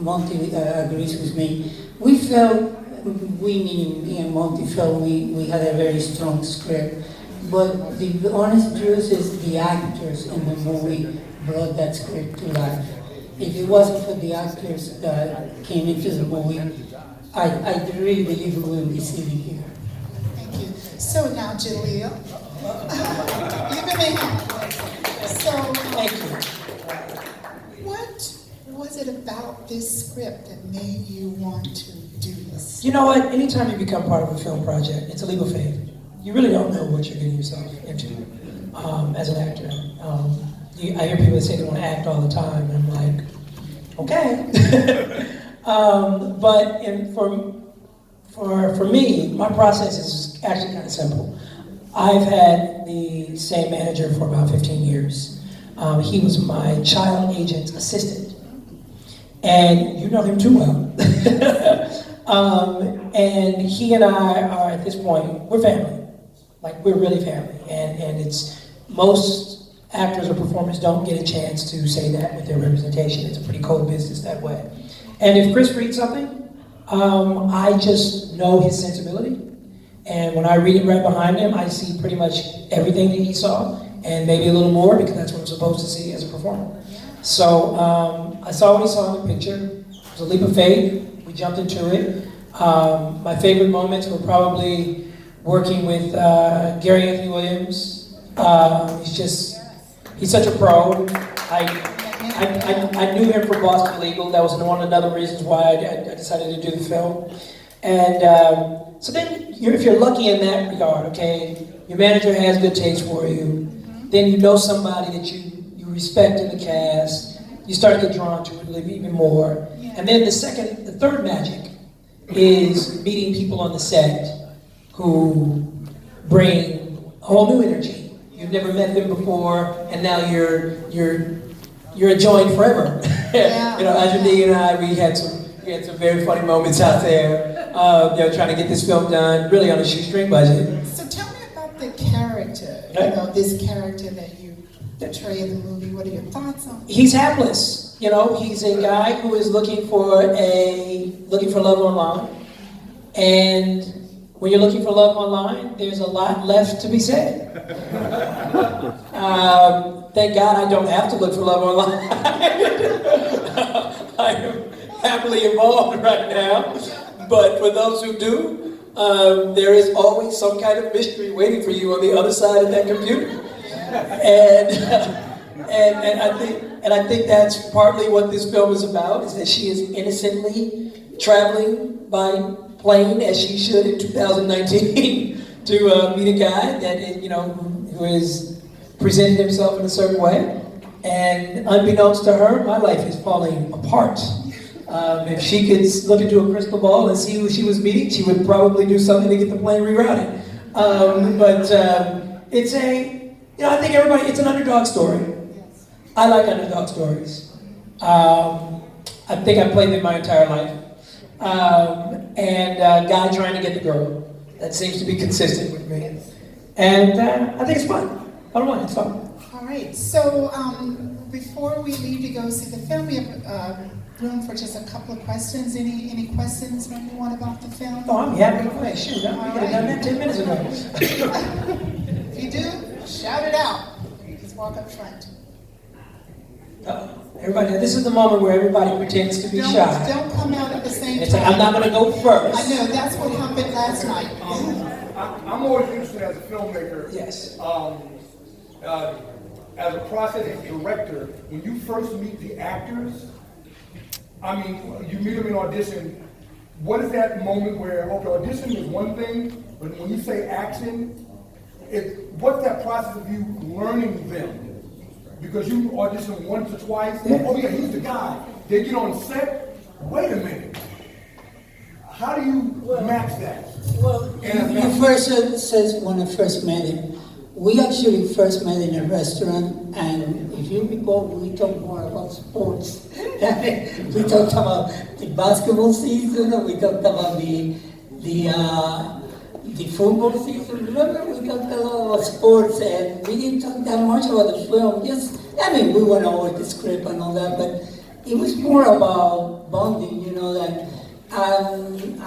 Monty agrees with me. We felt, we meaning me and Monty felt we had a very strong script. But the honest truth is the actors in the movie brought that script to life. If it wasn't for the actors that came into the movie, I really believe we wouldn't be sitting here. Thank you. So now, Jaleel, you're going to, so Thank you. what was it about this script that made you want to do this? You know what? Anytime you become part of a film project, it's a leap of faith. You really don't know what you're getting yourself into as an actor. I hear people that say they want to act all the time, and I'm like, okay. For me, my process is actually kind of simple. I've had the same manager for about 15 years. He was my child agent assistant, and you know him too well. And he and I are, at this point, we're family. Like, we're really family. And it's, most actors or performers don't get a chance to say that with their representation. It's a pretty cold business that way. And if Chris reads something, I just know his sensibility. And when I read it right behind him, I see pretty much everything that he saw, and maybe a little more, because that's what I'm supposed to see as a performer. So I saw what he saw in the picture. It was a leap of faith. We jumped into it. My favorite moments were probably working with Gary Anthony Williams. He's such a pro. I knew him from Boston Legal. That was one of the other reasons why I decided to do the film. And so then, if you're lucky in that regard, okay, your manager has good taste for you, then you know somebody that you respect in the cast, you start to get drawn to it even more. And then the third magic is meeting people on the set who bring a whole new energy. You've never met them before, and now you're enjoying forever. Yeah. You know, Ajay and I, we had some very funny moments out there, trying to get this film done, really on a shoestring budget. So tell me about the character, this character that you portray in the movie. What are your thoughts on it? He's hapless. He's a guy who is looking for love online. And when you're looking for love online, there's a lot left to be said. Thank God I don't have to look for love online. I am happily involved right now. But for those who do, there is always some kind of mystery waiting for you on the other side of that computer. And I think that's partly what this film is about, is that she is innocently traveling by plane, as she should in 2019, to meet a guy that who is presenting himself in a certain way. And unbeknownst to her, my life is falling apart. If she could look into a crystal ball and see who she was meeting, she would probably do something to get the plane rerouted. It's I think it's an underdog story. I like underdog stories. I think I played them my entire life. And guy trying to get the girl. That seems to be consistent with me. And I think it's fun. I don't know, it's fun. All right, so before we leave to go see the film, we have room for just a couple of questions. Any questions from anyone about the film? Oh, I'm happy to play. Shoot, we could have done that 10 minutes ago. If you do, shout it out. Just walk up front. Everybody, this is the moment where everybody pretends to be shy. Don't come out at the same It's time. like, I'm not going to go first. I know, that's what happened last night. I'm always interested as a filmmaker. Yes. As a process as a director, when you first meet the actors, you meet them in audition, what is that moment where, okay, audition is one thing, but when you say action, what's that process of you learning them? Because you audition once or twice, oh yeah, he's the guy. They get on set, wait a minute. How do you match that? Well, you first says when I first met him. We actually first met in a restaurant, and if you recall, we talked more about sports. We talked about the basketball season, and we talked about the football season. Remember, we talked a lot about sports, and we didn't talk that much about the film. We went over the script and all that, but it was more about bonding, you know, that, and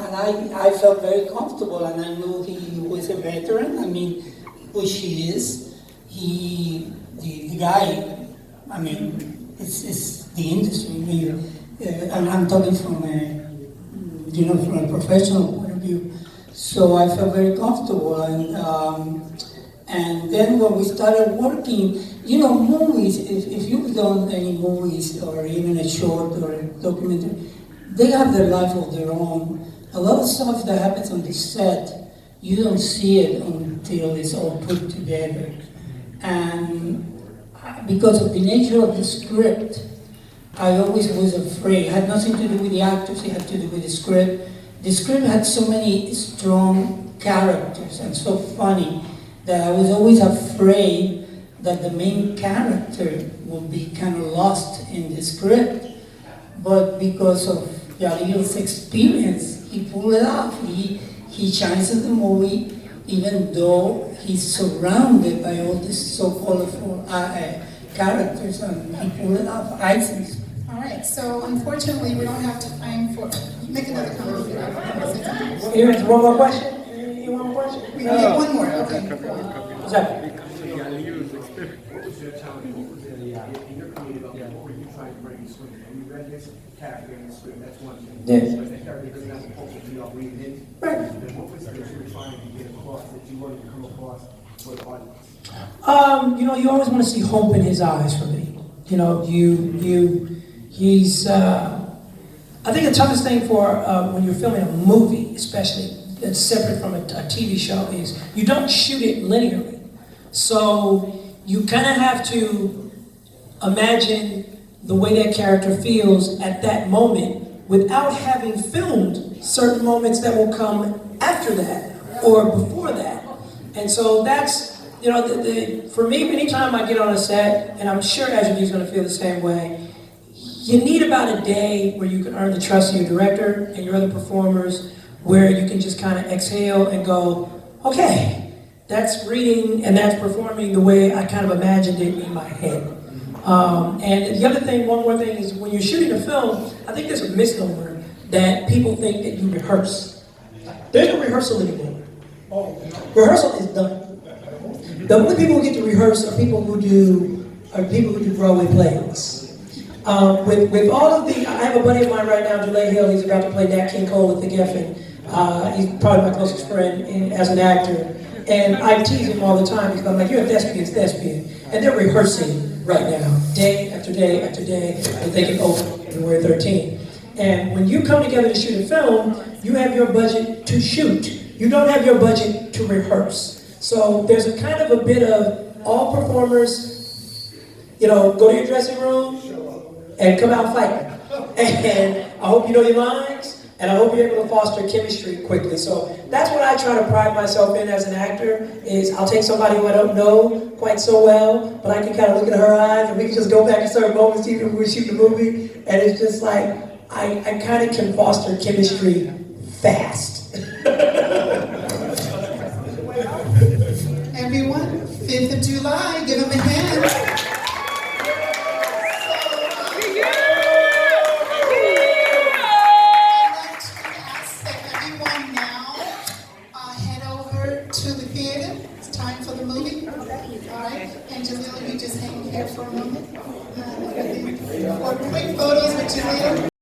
I felt very comfortable, and I knew he was a veteran, I mean, which he is. The guy, I mean, it's the industry, I mean, and I'm talking from from a professional point of view. So I felt very comfortable, and then when we started working, you know, movies, if you've done any movies or even a short or a documentary, they have their life of their own. A lot of stuff that happens on the set, you don't see it until it's all put together. And because of the nature of the script, I always was afraid. It had nothing to do with the actors, it had to do with the script. The script had so many strong characters and so funny that I was always afraid that the main character would be kind of lost in the script. But because of Jaleel's experience, he pulled it off. He shines in the movie, even though he's surrounded by all these so colorful characters, and he pulled it off. I think. All right, so unfortunately, we don't have time for, make another comment. Here's one more question. You want more question? We have one more, okay. Go on. What's that? What was your challenge? What was in your community about what were you trying to bring in the screen? And you read this character in the screen, that's one thing. Yes. But the character doesn't have a culture to y'all reading in. Right. Then what was it that you were trying to get across that you wanted to come across for the audience? You always want to see hope in his eyes for me. You know, he's, I think the toughest thing for when you're filming a movie, especially that's separate from a TV show, is you don't shoot it linearly. So you kind of have to imagine the way that character feels at that moment without having filmed certain moments that will come after that or before that. And so that's, you know, for me, anytime I get on a set, and I'm sure Ajani's going to feel the same way, you need about a day where you can earn the trust of your director and your other performers, where you can just kind of exhale and go, okay, that's reading and that's performing the way I kind of imagined it in my head. And the other thing, one more thing, is when you're shooting a film, I think there's a misnomer that people think that you rehearse. There's no rehearsal anymore. Rehearsal is done. The only people who get to rehearse are people who do Broadway plays. With all of the, I have a buddy of mine right now, Jaleel Hill. He's about to play Nat King Cole with the Geffen. He's probably my closest friend as an actor. And I tease him all the time because I'm like, you're a thespian. And they're rehearsing right now, day after day after day, and thinking, oh, February 13th. And when you come together to shoot a film, you have your budget to shoot. You don't have your budget to rehearse. So there's a kind of a bit of all performers, you know, go to your dressing room and come out fighting. And I hope you know your lines, and I hope you're able to foster chemistry quickly. So that's what I try to pride myself in as an actor, is I'll take somebody who I don't know quite so well, but I can kind of look at her eyes, and we can just go back to certain moments even when we shoot the movie, and it's just like, I kind of can foster chemistry fast. Everyone, 5th of July, give them a